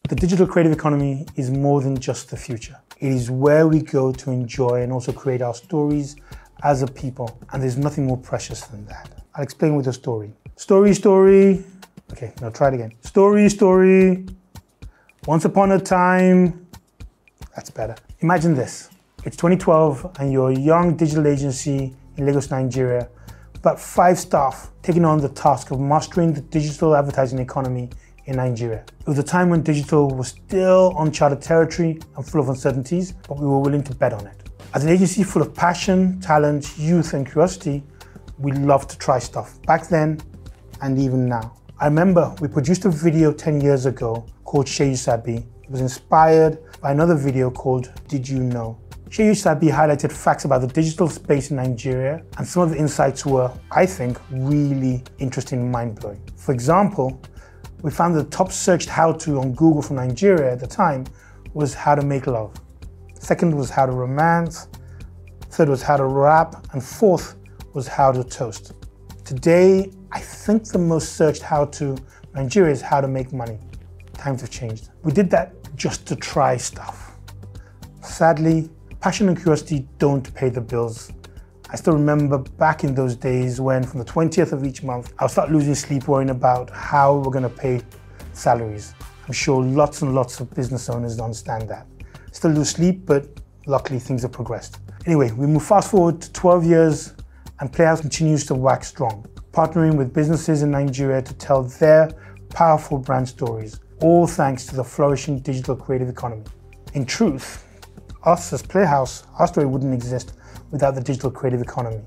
The digital creative economy is more than just the future. It is where we go to enjoy and also create our stories as a people. And there's nothing more precious than that. I'll explain with a story. Story. Okay, now try it again. Story. Once upon a time. That's better. Imagine this. It's 2012 and you're a young digital agency in Lagos, Nigeria, about 5 staff taking on the task of mastering the digital advertising economy in Nigeria. It was a time when digital was still uncharted territory and full of uncertainties, but we were willing to bet on it. As an agency full of passion, talent, youth, and curiosity, we loved to try stuff back then and even now. I remember we produced a video 10 years ago called Shey You Sabi. It was inspired by another video called Did You Know? Shey You Sabi highlighted facts about the digital space in Nigeria, and some of the insights were, I think, really interesting and mind-blowing. For example, we found the top searched how-to on Google for Nigeria at the time was how to make love. Second was how to romance. Third was how to rap. And fourth was how to toast. Today, I think the most searched how-to in Nigeria is how to make money. Times have changed. We did that just to try stuff. Sadly, passion and curiosity don't pay the bills. I still remember back in those days when from the 20th of each month, I'll start losing sleep worrying about how we're going to pay salaries. I'm sure lots and lots of business owners don't understand that. Still lose sleep, but luckily things have progressed. Anyway, we move fast forward to 12 years and Playhouse continues to wax strong, partnering with businesses in Nigeria to tell their powerful brand stories, all thanks to the flourishing digital creative economy. In truth, us as Playhouse, our story wouldn't exist without the digital creative economy.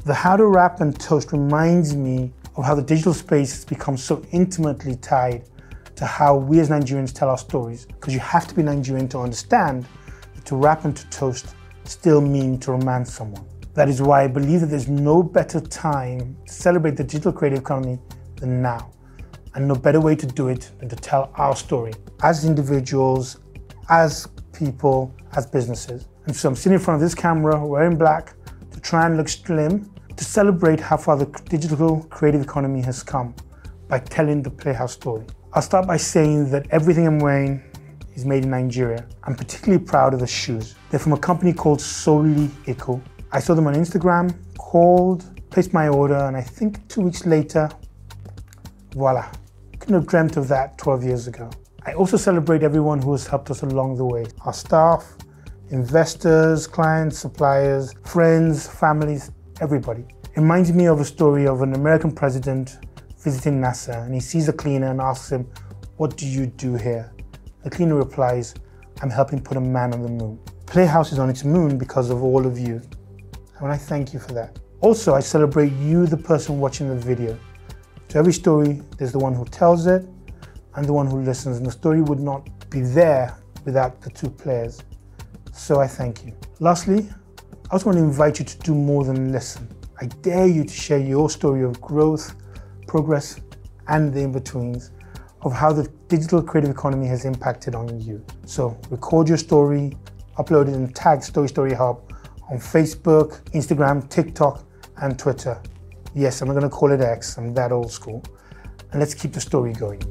The how to rap and toast reminds me of how the digital space has become so intimately tied to how we as Nigerians tell our stories, because you have to be Nigerian to understand that to rap and to toast still mean to romance someone. That is why I believe that there's no better time to celebrate the digital creative economy than now, and no better way to do it than to tell our story as individuals, as people, as businesses. And so I'm sitting in front of this camera wearing black to try and look slim, to celebrate how far the digital creative economy has come by telling the Playhouse story. I'll start by saying that everything I'm wearing is made in Nigeria. I'm particularly proud of the shoes. They're from a company called Solely Eco. I saw them on Instagram, called, placed my order, and I think 2 weeks later, voila. Couldn't have dreamt of that 12 years ago. I also celebrate everyone who has helped us along the way. Our staff, investors, clients, suppliers, friends, families, everybody. It reminds me of a story of an American president visiting NASA, and he sees a cleaner and asks him, "What do you do here?" The cleaner replies, "I'm helping put a man on the moon." Playhouse is on its moon because of all of you, and I thank you for that. Also, I celebrate you, the person watching the video. To every story, there's the one who tells it and the one who listens, and the story would not be there without the two players. So I thank you. Lastly, I also want to invite you to do more than listen. I dare you to share your story of growth, progress, and the in-betweens of how the digital creative economy has impacted on you. So record your story, upload it and tag Story Hub on Facebook, Instagram, TikTok, and Twitter. Yes, I'm not going to call it X, I'm that old school. And let's keep the story going.